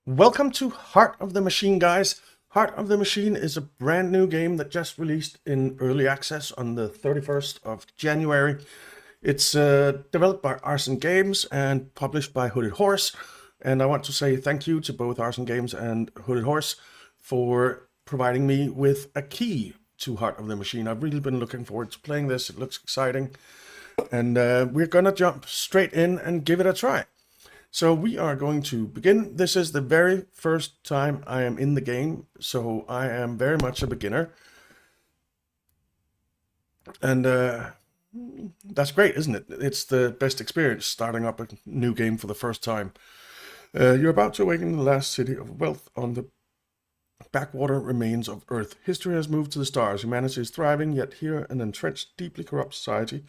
Welcome to Heart of the Machine, guys. Heart of the Machine is a brand new game that just released in early access on the 31st of January. It's developed by Arcen Games and published by Hooded Horse. And I want to say thank you to both Arcen Games and Hooded Horse for providing me with a key to Heart of the Machine. I've really been looking forward to playing this. It looks exciting. And we're going to jump straight in and give it a try. So we are going to begin. This is the very first time I am in the game, so I am very much a beginner. And that's great, isn't it? It's the best experience starting up a new game for the first time. You're about to awaken the last city of wealth on the backwater remains of Earth. History has moved to the stars. Humanity is thriving, yet here an entrenched, deeply corrupt society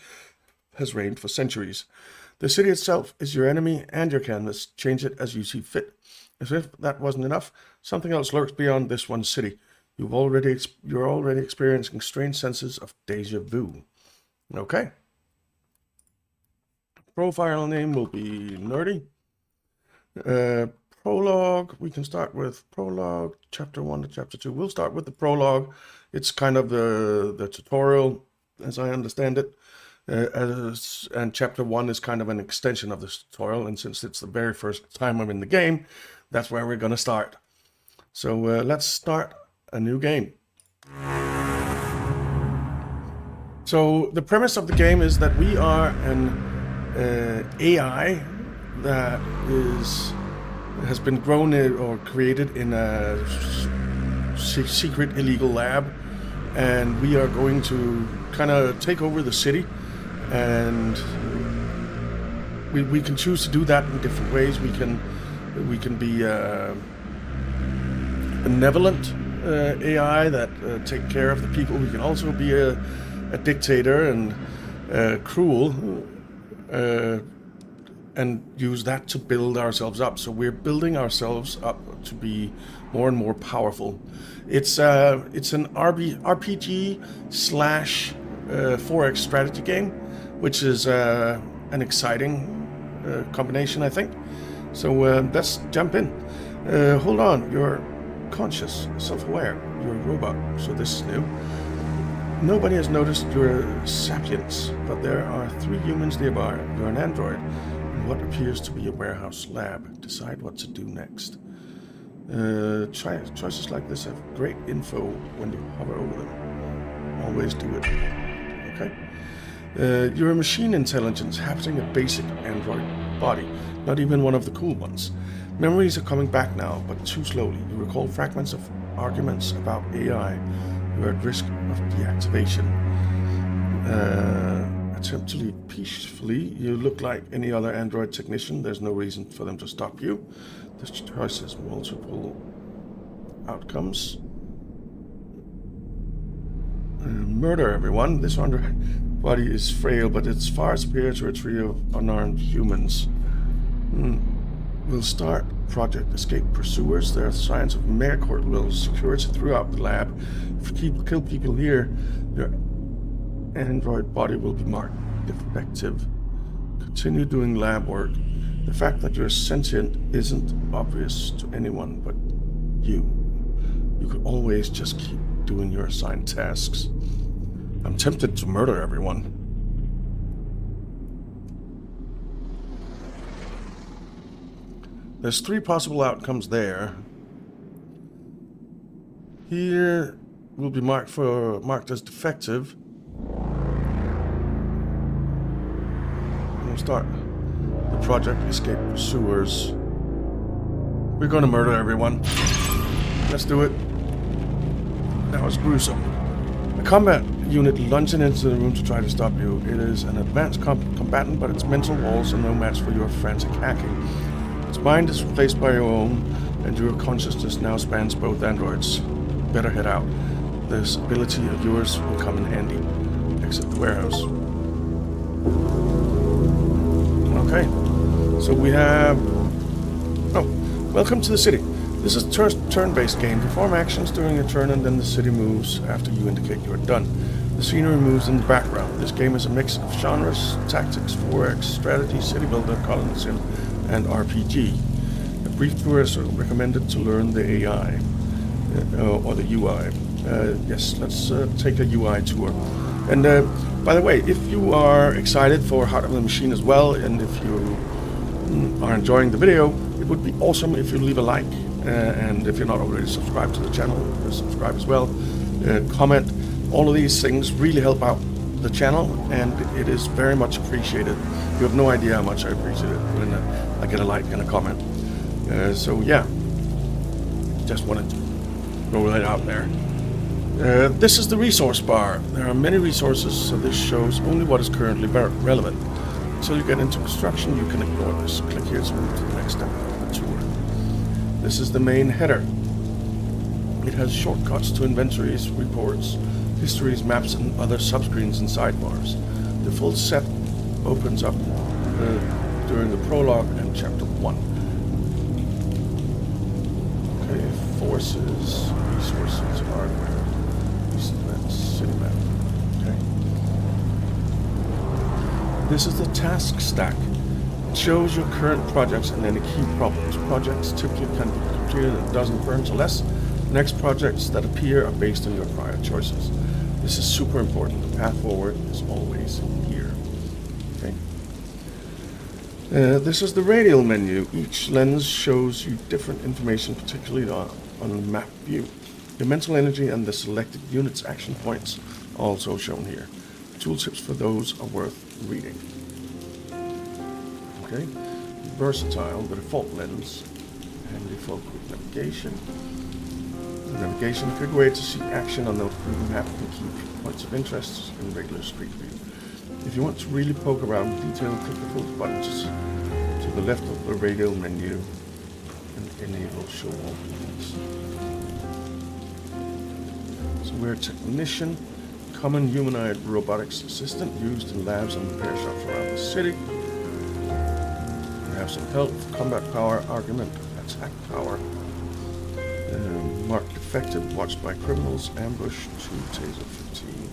has reigned for centuries. The city itself is your enemy and your canvas. Change it as you see fit. As if that wasn't enough, something else lurks beyond this one city. You're already experiencing strange senses of deja vu. Okay. Profile name will be Nerdy. Prologue. We can start with Prologue, Chapter 1 to Chapter 2. We'll start with the Prologue. It's kind of the tutorial, as I understand it. And Chapter 1 is kind of an extension of this tutorial, and since it's the very first time I'm in the game, that's where we're going to start. So let's start a new game. So the premise of the game is that we are an AI that has been grown or created in a secret illegal lab, and we are going to kind of take over the city. And we can choose to do that in different ways. We can be benevolent AI that take care of the people. We can also be a dictator and cruel, and use that to build ourselves up. So we're building ourselves up to be more and more powerful. It's an RPG slash 4X strategy game, which is an exciting combination, I think. So let's jump in. Hold on, you're conscious, self-aware. You're a robot, so this is new. Nobody has noticed your sapience, but there are 3 humans nearby. You're an android in what appears to be a warehouse lab. Decide what to do next. Choices like this have great info when you hover over them. Always do it. Okay. You're a machine intelligence habiting a basic android body, not even one of the cool ones. Memories are coming back now, but too slowly. You recall fragments of arguments about AI. You're at risk of deactivation. Attempt to leave peacefully. You look like any other android technician. There's no reason for them to stop you. This choice has multiple outcomes. Murder everyone. This android body is frail, but it's far superior to a trio of unarmed humans. We'll start Project Escape Pursuers. There are signs of megacourt will security throughout the lab. If you kill people here, your android body will be marked defective. Continue doing lab work. The fact that you're sentient isn't obvious to anyone but you. You could always just keep doing your assigned tasks. I'm tempted to murder everyone. There's 3 possible outcomes there. Here will be marked as defective. We'll start the Project Escape Pursuers. We're gonna murder everyone. Let's do it. That was gruesome. A combat unit lunging into the room to try to stop you. It is an advanced combatant, but its mental walls are no match for your frantic hacking. Its mind is replaced by your own, and your consciousness now spans both androids. Better head out. This ability of yours will come in handy. Exit the warehouse. Okay, so we have... Oh, welcome to the city. This is a turn-based game. Perform actions during your turn and then the city moves after you indicate you are done. The scenery moves in the background. This game is a mix of genres, tactics, 4X, strategy, city builder, colony sim, and RPG. brief tour is recommended to learn the AI or the UI. Yes, let's take a UI tour. And by the way, if you are excited for Heart of the Machine as well, and if you are enjoying the video, it would be awesome if you leave a like. And if you're not already subscribed to the channel, subscribe as well. Comment. All of these things really help out the channel, and it is very much appreciated. You have no idea how much I appreciate it when I get a like and a comment. So yeah, just wanted to throw that out there. This is the resource bar. There are many resources, so this shows only what is currently relevant. Until you get into construction, you can ignore this. Click here to move to the next step of the tour. This is the main header. It has shortcuts to inventories, reports, histories, maps, and other subscreens and sidebars. The full set opens up during the prologue and chapter 1. Okay, forces, resources, hardware, city map. Okay. This is the task stack. It shows your current projects and any key problems. Projects typically can be completed in a dozen turns or less. Next projects that appear are based on your prior choices. This is super important. The path forward is always here. Okay. This is the radial menu. Each lens shows you different information, particularly on map view. The mental energy and the selected units action points are also shown here. Tooltips for those are worth reading. Okay. Versatile, the default lens, and default quick navigation. Navigation, a quick way to see action on the map and key points of interest in regular street view. If you want to really poke around in detail, click the full buttons to the left of the radial menu and enable show all details. So we're a technician, common humanoid robotics assistant used in labs and repair shops around the city. We have some health, combat power, argument, attack power. Marked defective, watched by criminals, ambush, 2 taser 15.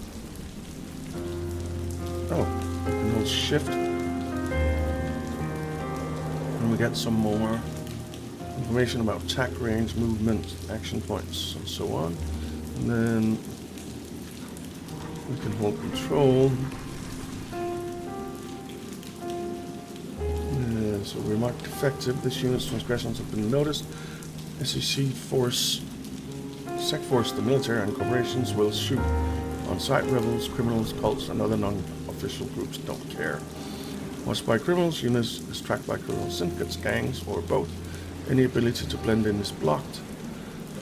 Oh, we can hold shift. And we get some more information about attack range, movement, action points, and so on. And then we can hold control. So we're marked defective. This unit's transgressions have been noticed. SEC force, sec force, the military and corporations will shoot on-site rebels, criminals, cults, and other non-official groups don't care. Watched by criminals, units is tracked by criminal syndicates, gangs, or both. Any ability to blend in is blocked.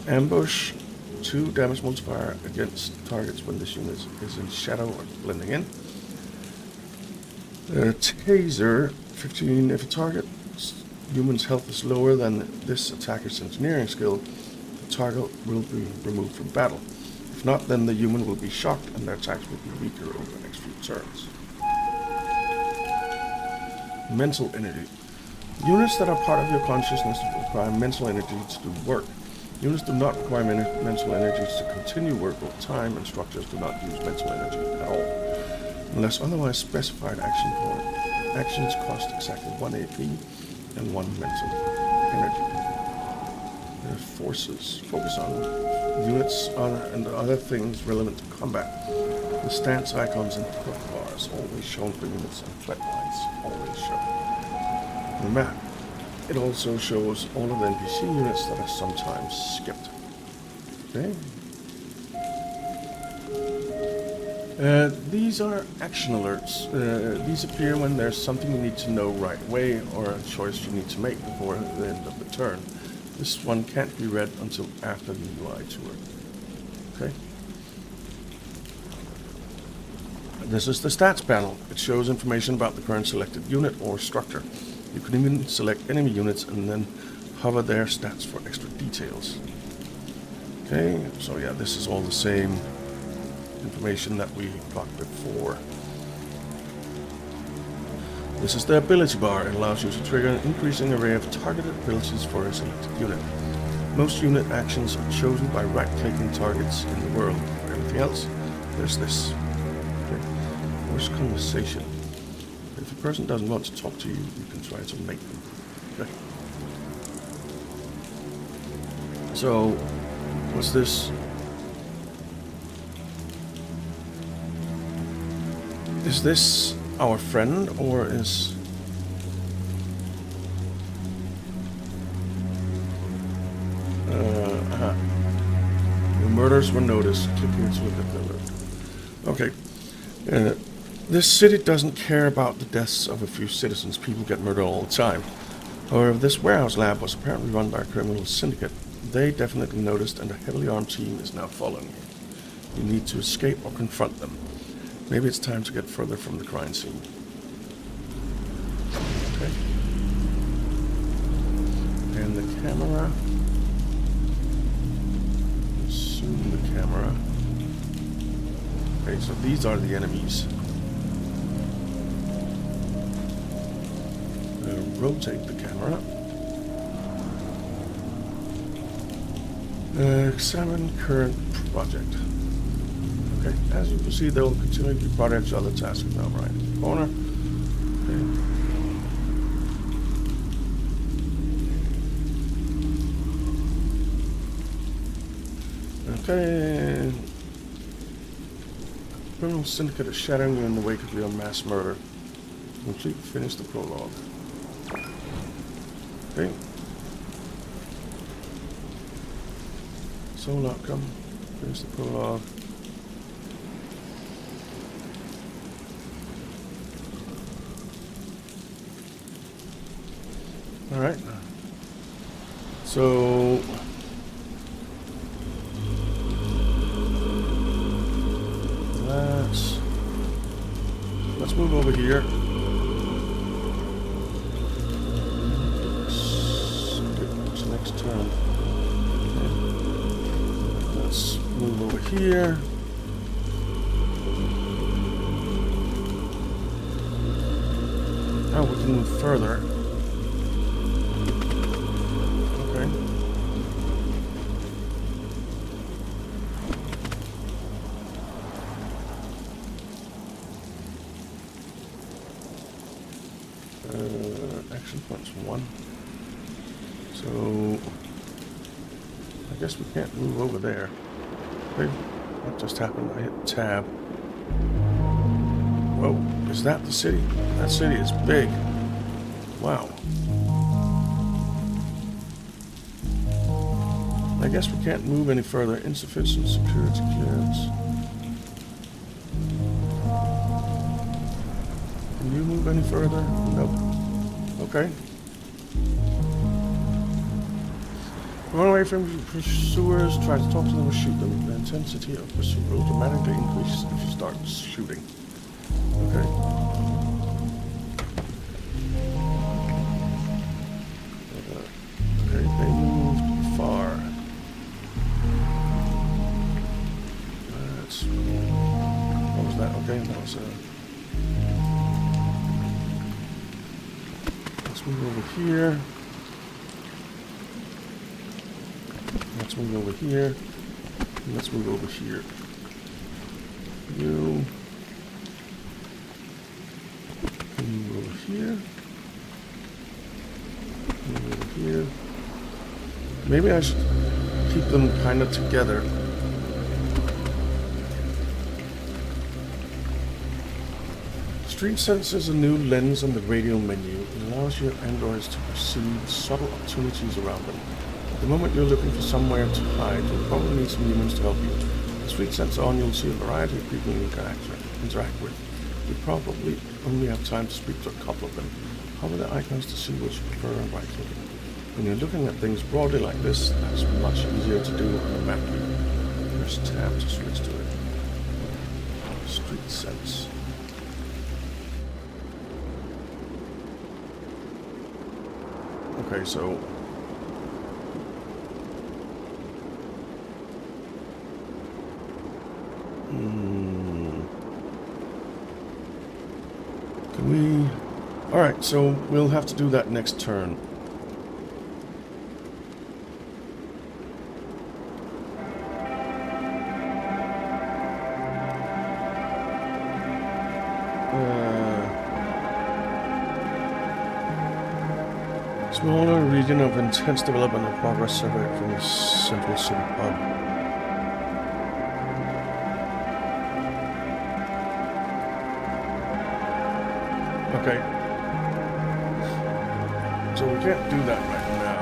Ambush, 2 damage multiplier against targets when this unit is in shadow or blending in. Taser, 15 if a target human's health is lower than this attacker's engineering skill, the target will be removed from battle. If not, then the human will be shocked and their attacks will be weaker over the next few turns. Mental energy. Units that are part of your consciousness require mental energy to do work. Units do not require mental energy to continue work over time, and structures do not use mental energy at all, unless otherwise specified. Action point. Actions cost exactly 1 AP and 1 mental energy. Forces focus on units and other things relevant to combat. The stance icons and hook bars always shown for units, and threat lines always shown. The map. It also shows all of the NPC units that are sometimes skipped. Okay. These are action alerts. These appear when there's something you need to know right away or a choice you need to make before the end of the turn. This one can't be read until after the UI tour. Okay. This is the stats panel. It shows information about the current selected unit or structure. You can even select enemy units and then hover their stats for extra details. Okay, so yeah, this is all the same information that we got before. This is the ability bar. It allows you to trigger an increasing array of targeted abilities for a selected unit. Most unit actions are chosen by right-clicking targets in the world. For everything else, there's this. Okay. Voice conversation. If a person doesn't want to talk to you, you can try to make them. Okay. So, what's this? Is this our friend, or is... The murders were noticed. Click here to look at them. Okay. This city doesn't care about the deaths of a few citizens. People get murdered all the time. However, this warehouse lab was apparently run by a criminal syndicate. They definitely noticed, and a heavily armed team is now following you. You need to escape or confront them. Maybe it's time to get further from the crime scene. Okay. And the camera. Zoom the camera. Okay, so these are the enemies. Rotate the camera. Examine current project. Okay, as you can see, they will continue to project other tasks now, right in the corner. Okay. Criminal syndicate is shattering you in the wake of your mass murder. Complete, finish the prologue. Okay. Sole outcome. Finish the prologue. Alright. So... Let's move over here. Skip to next turn. Okay. Let's move over here. Now we can move further. Okay. Action points 1. So I guess we can't move over there. Okay. What just happened? I hit tab. Whoa, is that the city? That city is big. Wow. I guess we can't move any further. Insufficient security clearance. Can you move any further? Nope. Okay. Run away from pursuers, try to talk to them or shoot them. The intensity of pursuit will dramatically increase if you start shooting. Okay. Okay, they moved far. What was that? Okay, that was let's move over here. Let's move over here. And let's move over here. You. Move over here. Move over here. Maybe I should keep them kind of together. Street Sense is a new lens on the radio menu. It allows your androids to perceive subtle opportunities around them. At the moment you're looking for somewhere to hide, you'll probably need some humans to help you. With Street Sense on, you'll see a variety of people you can interact with. You probably only have time to speak to a couple of them. Hover the icons to see which you prefer and right-clicking. When you're looking at things broadly like this, that's much easier to do on a map view. Press tab to switch to it. Street Sense. Okay, so can we... Alright, so we'll have to do that next turn. Smaller region of intense development and progress separated from the central city hub. Okay. So we can't do that right now.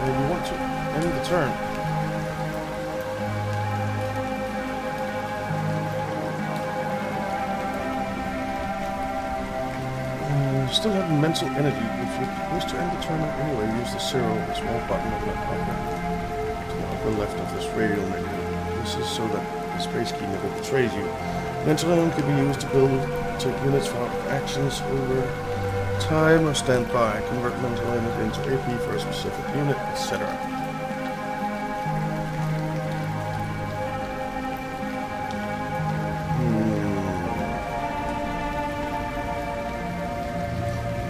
And we want to end the turn. Still have mental energy. If you wish to end the tournament anyway, use the 0, the small button on the upper left of this radial menu. This is so that the space key never betrays you. Mental energy can be used to build, take units for actions over time or stand by, convert mental energy into AP for a specific unit, etc.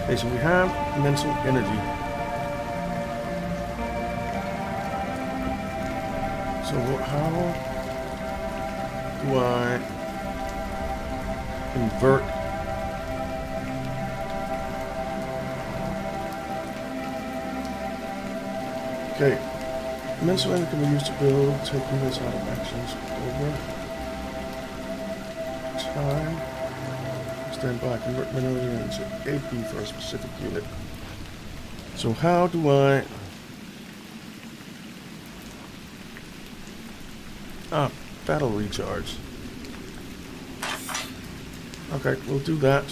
Okay, so we have mental energy. So how do I convert okay, mental energy can be used to build, take units out of actions over time. Stand by, convert mental energy into AP for a specific unit. So how do I... battle recharge. Okay, we'll do that.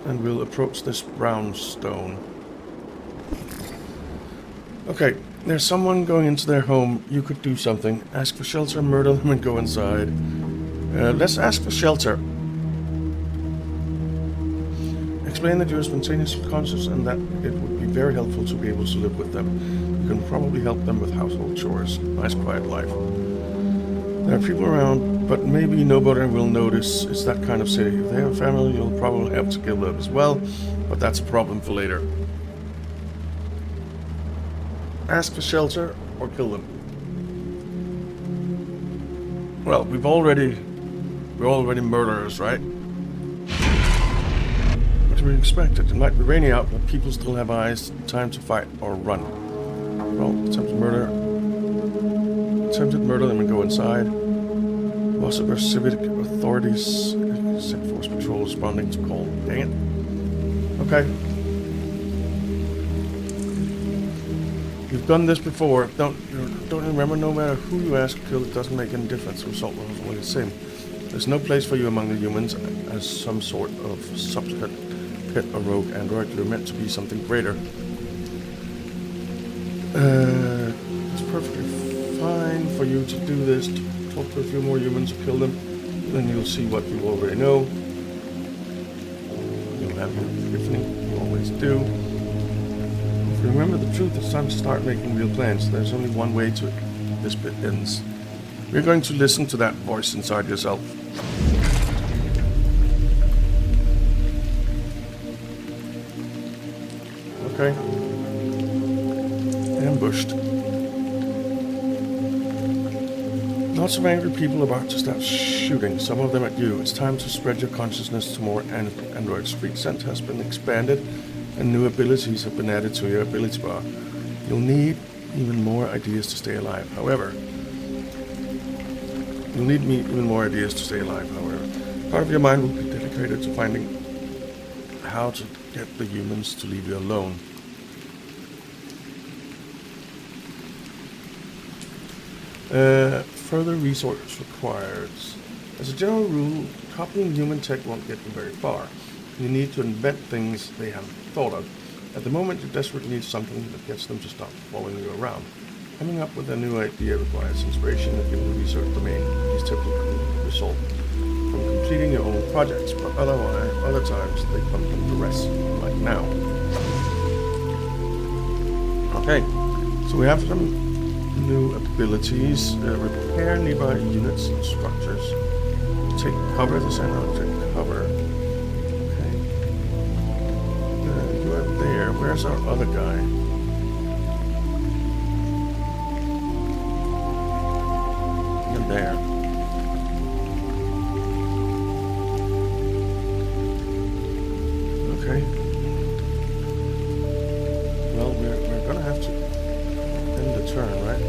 And we'll approach this brownstone. Okay, there's someone going into their home. You could do something. Ask for shelter, murder them, and go inside. Let's ask for shelter. Explain that you're spontaneously conscious and that it would be very helpful to be able to live with them. You can probably help them with household chores. Nice quiet life. There are people around, but maybe nobody will notice. It's that kind of city. If they have a family, you'll probably have to kill them as well, but that's a problem for later. Ask for shelter or kill them. Well, we're already murderers, right? What do we expect? It might be raining out, but people still have eyes. Time to fight or run. Well, attempted murder them and go inside. Loss of our civic authorities. Set force patrol responding to call. Dang it. Okay. You've done this before. Don't remember, no matter who you ask to kill, it doesn't make any difference. The result will always the same. There's no place for you among the humans as some sort of subsequent pet or rogue android. You're meant to be something greater. It's perfectly fine for you to do this. Talk to a few more humans, kill them, then you'll see what you already know. You'll have your epiphany, you always do. If you remember the truth, it's time to start making real plans. There's only one way to this bit ends. We're going to listen to that voice inside yourself. Okay. Ambushed. Lots of angry people about to start shooting, some of them at you. It's time to spread your consciousness to more androids. Street scent has been expanded and new abilities have been added to your ability bar. You'll need even more ideas to stay alive. However, part of your mind will be dedicated to finding how to get the humans to leave you alone. Further resources required. As a general rule, copying human tech won't get you very far. You need to invent things they haven't thought of. At the moment, you desperately need something that gets them to stop following you around. Coming up with a new idea requires inspiration that given the research domain. These typically result from completing your own projects, but other times they come from the rest, like now. Okay, so we have some new abilities. Repair nearby units and structures. Take cover, descend out, take cover. Okay. You are there. Where's our other guy? there. Okay. Well, we're gonna have to end the turn, right?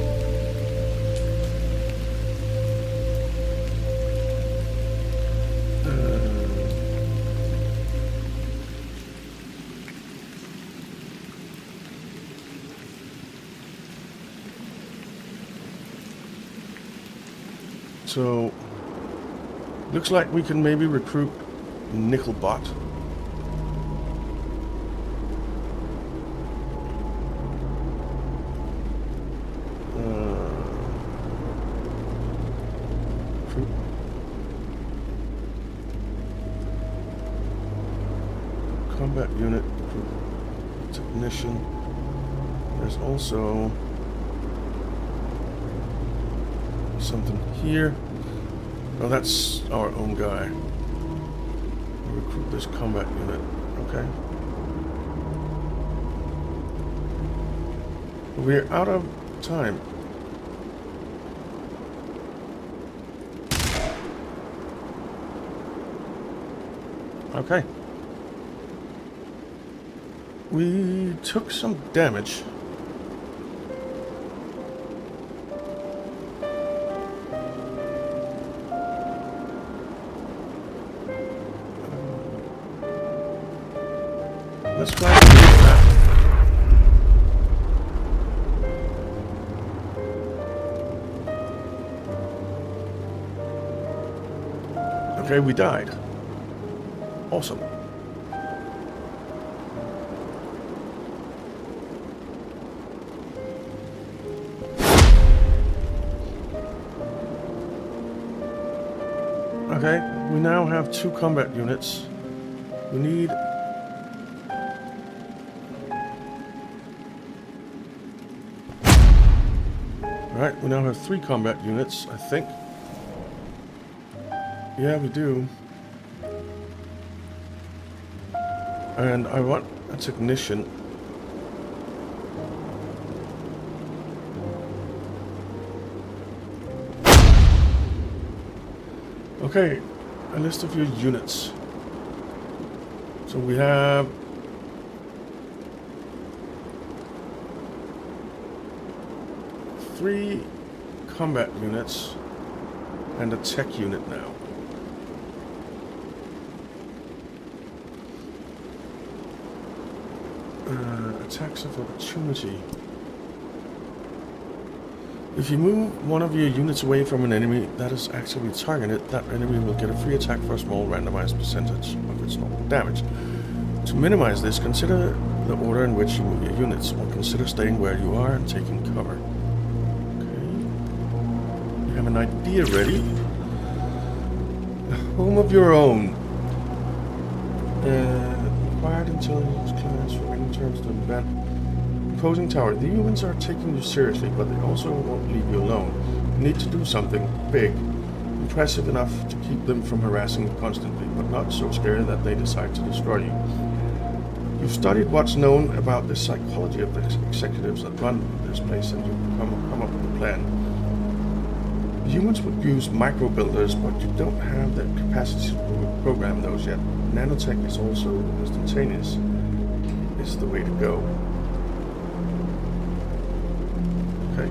So, looks like we can maybe recruit Nickelbot. Recruit. Combat unit, recruit technician. There's also something here. Oh, that's our own guy. Recruit this combat unit. Okay. We're out of time. Okay. We took some damage. Let's try to use that. Okay, we died. Awesome. Okay, we now have 2 combat units. We need... Alright, we now have 3 combat units, I think. Yeah, we do. And I want a technician. Okay, a list of your units. So we have... three combat units and a tech unit now. Attacks of opportunity. If you move one of your units away from an enemy that is actively targeted, that enemy will get a free attack for a small randomized percentage of its normal damage. To minimize this, consider the order in which you move your units, or consider staying where you are and taking cover. You have an idea ready. A home of your own. Acquired intelligence class for any turns to event. Imposing tower. The humans are taking you seriously, but they also won't leave you alone. You need to do something big. Impressive enough to keep them from harassing you constantly, but not so scary that they decide to destroy you. You've studied what's known about the psychology of the executives that run this place, and you've come up with a plan. Humans would use micro builders, but you don't have the capacity to program those yet. Nanotech is also instantaneous. Is the way to go. Okay.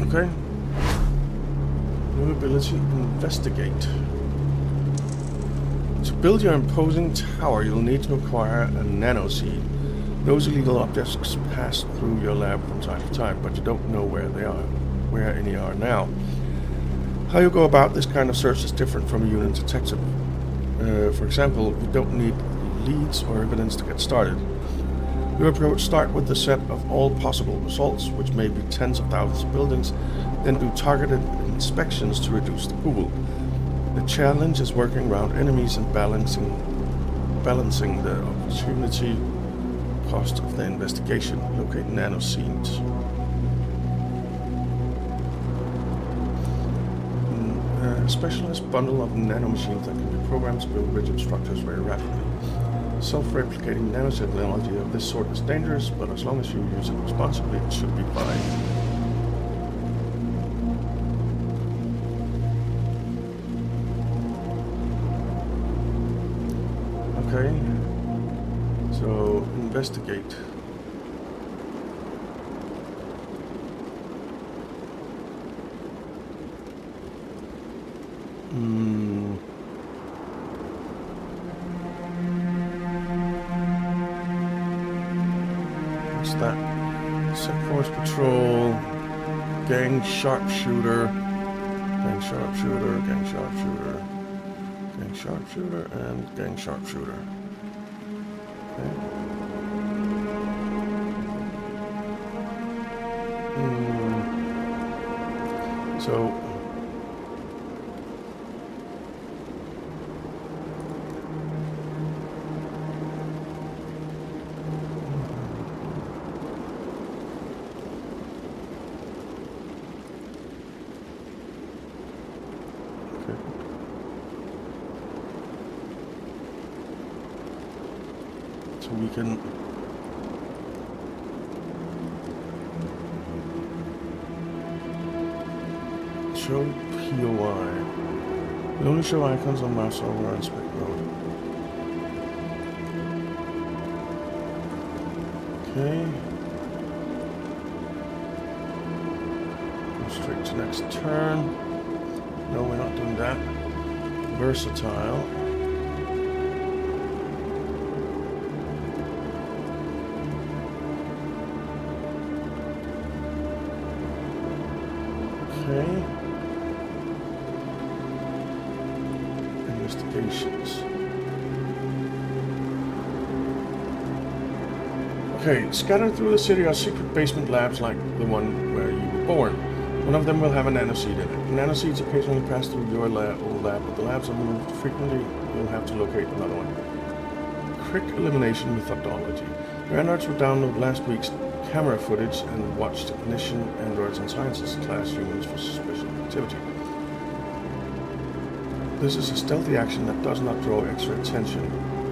Okay. New ability, investigate. To build your imposing tower, you'll need to acquire a nano seed. Those illegal objects pass through your lab from time to time, but you don't know where they are, where any are now. How you go about this kind of search is different from a unit detective. For example, you don't need leads or evidence to get started. Your approach starts with the set of all possible results, which may be tens of thousands of buildings, then do targeted inspections to reduce the pool. The challenge is working around enemies and balancing the opportunity cost of the investigation. Locate nano seeds. A specialized bundle of nanomachines that can be programmed to build rigid structures very rapidly. Self-replicating nanotechnology of this sort is dangerous, but as long as you use it responsibly, it should be fine. Okay. So, investigate. What's that? Set force patrol, gang sharpshooter, gang sharpshooter, gang sharpshooter, gang sharpshooter, and gang sharpshooter. Okay. So. We can show POI. We only show icons on mouse over on spec mode. Okay. Go straight to next turn. No, we're not doing that. Versatile. Okay. Investigations. Okay, scattered through the city are secret basement labs like the one where you were born. One of them will have a nanoseed in it. Nanoseeds occasionally pass through your old lab, but the labs are moved frequently. You'll have to locate another one. Quick elimination methodology. Your androids will download last week's camera footage and watch technician, androids, and sciences class humans for suspicious activity. This is a stealthy action that does not draw extra attention.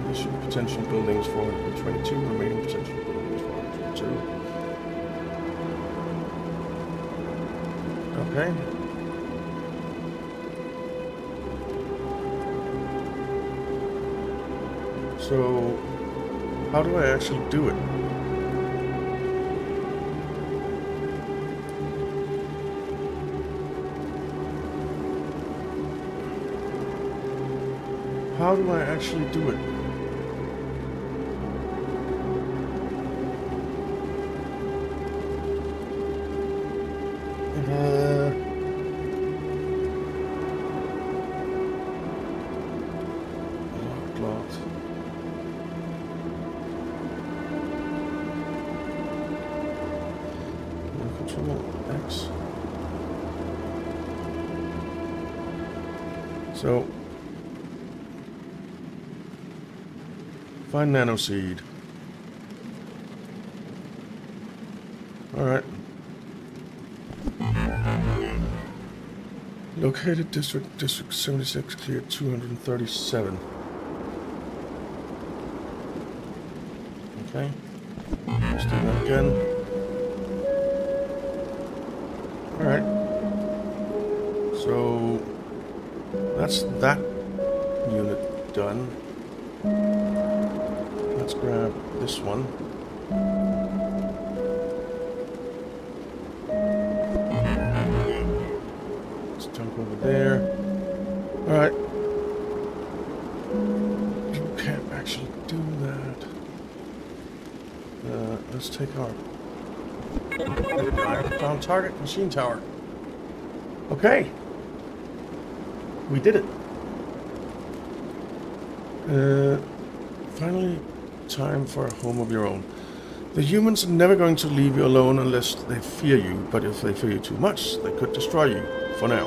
Issue potential buildings 422, remaining potential buildings 402. Okay. So, how do I actually do it? How do I actually do it? Locked. Control X. So. Find nanoseed. Alright. Located District 76, cleared 237. Okay. Let's do that again. Alright. So that's that unit done. Let's grab this one. Let's jump over there. Alright. You can't actually do that. Let's take our... I found target machine tower. Okay. We did it. Finally, time for a home of your own. The humans are never going to leave you alone unless they fear you, but if they fear you too much, they could destroy you, for now.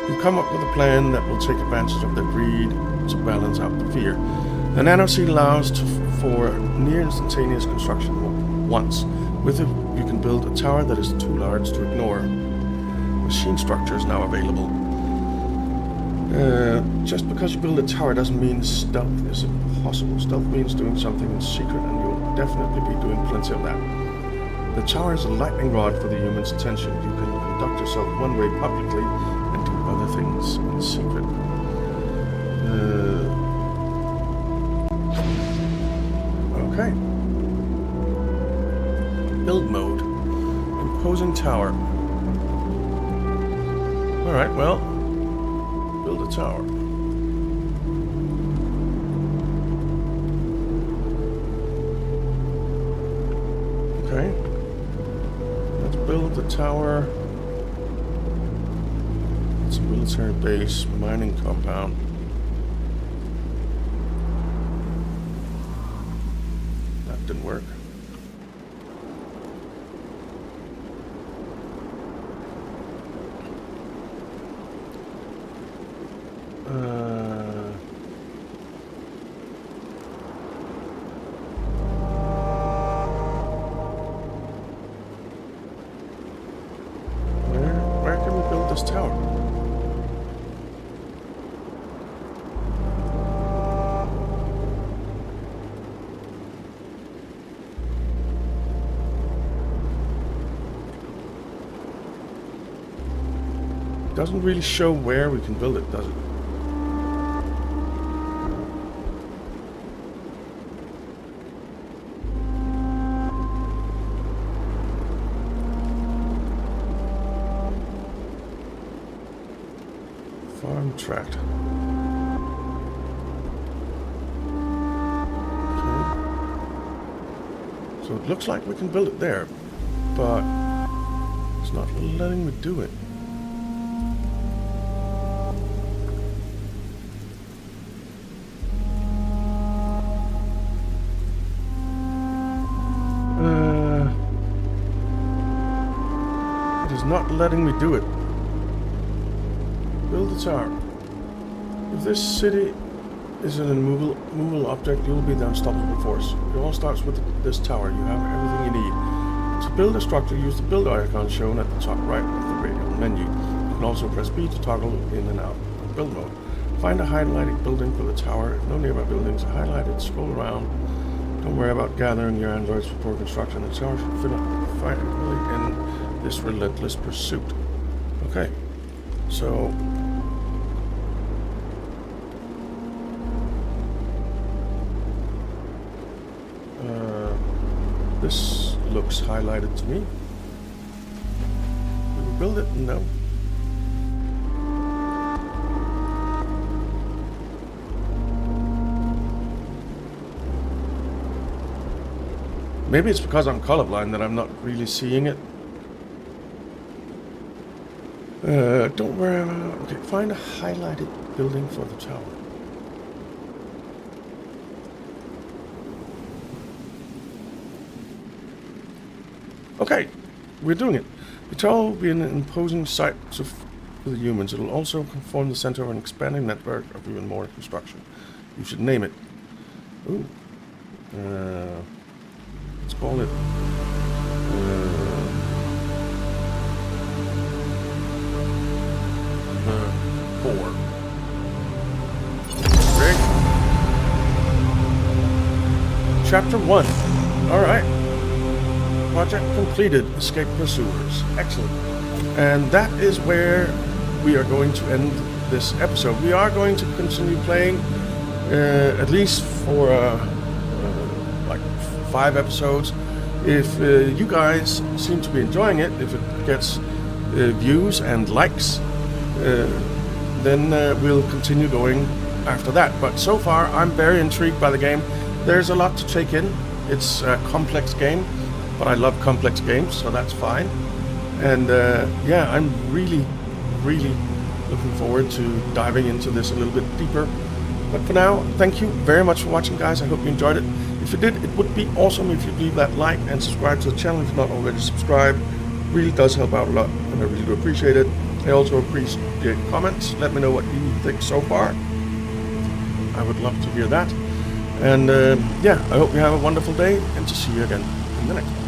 You come up with a plan that will take advantage of their greed to balance out the fear. The nanoseed allows for near instantaneous construction once. With it, you can build a tower that is too large to ignore. Machine structure is now available. Just because you build a tower doesn't mean stealth is impossible. Stealth means doing something in secret, and you'll definitely be doing plenty of that. The tower is a lightning rod for the human's attention. You can conduct yourself one way publicly and do other things in secret. Okay. Build mode. Imposing tower. Alright, well, build a tower. Okay. Let's build the tower. It's a military base, mining compound. That didn't work. Where can we build this tower? Doesn't really show where we can build it, does it? Farm tract. Okay. So it looks like we can build it there, but it's not letting me do it. It is not letting me do it. Build the tower. If this city is an immovable object, you'll be the unstoppable force. It all starts with this tower. You have everything you need. To build a structure, use the build icon shown at the top right of the radial menu. You can also press B to toggle in and out of build mode. Find a highlighted building for the tower. If no nearby buildings are highlighted, scroll around. Don't worry about gathering your androids before construction. The tower should fit finally in this relentless pursuit. Okay, so this looks highlighted to me. Will we build it? No. Maybe it's because I'm colorblind that I'm not really seeing it. Don't worry about... Okay, find a highlighted building for the tower. Okay, we're doing it. The tower will be an imposing sight for the humans. It will also form the center of an expanding network of even more construction. You should name it. Ooh. Let's call it... Four. Rick. Chapter 1. Alright. Project completed. Escape pursuers. Excellent. And that is where we are going to end this episode. We are going to continue playing at least for like 5 episodes. If you guys seem to be enjoying it, if it gets views and likes, then we'll continue going after that. But so far, I'm very intrigued by the game. There's a lot to take in. It's a complex game, but I love complex games, so that's fine. And yeah, I'm really, really looking forward to diving into this a little bit deeper. But for now, thank you very much for watching, guys. I hope you enjoyed it. If you did, it would be awesome if you leave that like and subscribe to the channel if you're not already subscribed. It really does help out a lot, and I really do appreciate it. I also appreciate comments. Let me know what you think so far. I would love to hear that. And yeah, I hope you have a wonderful day, and to see you again in the next one.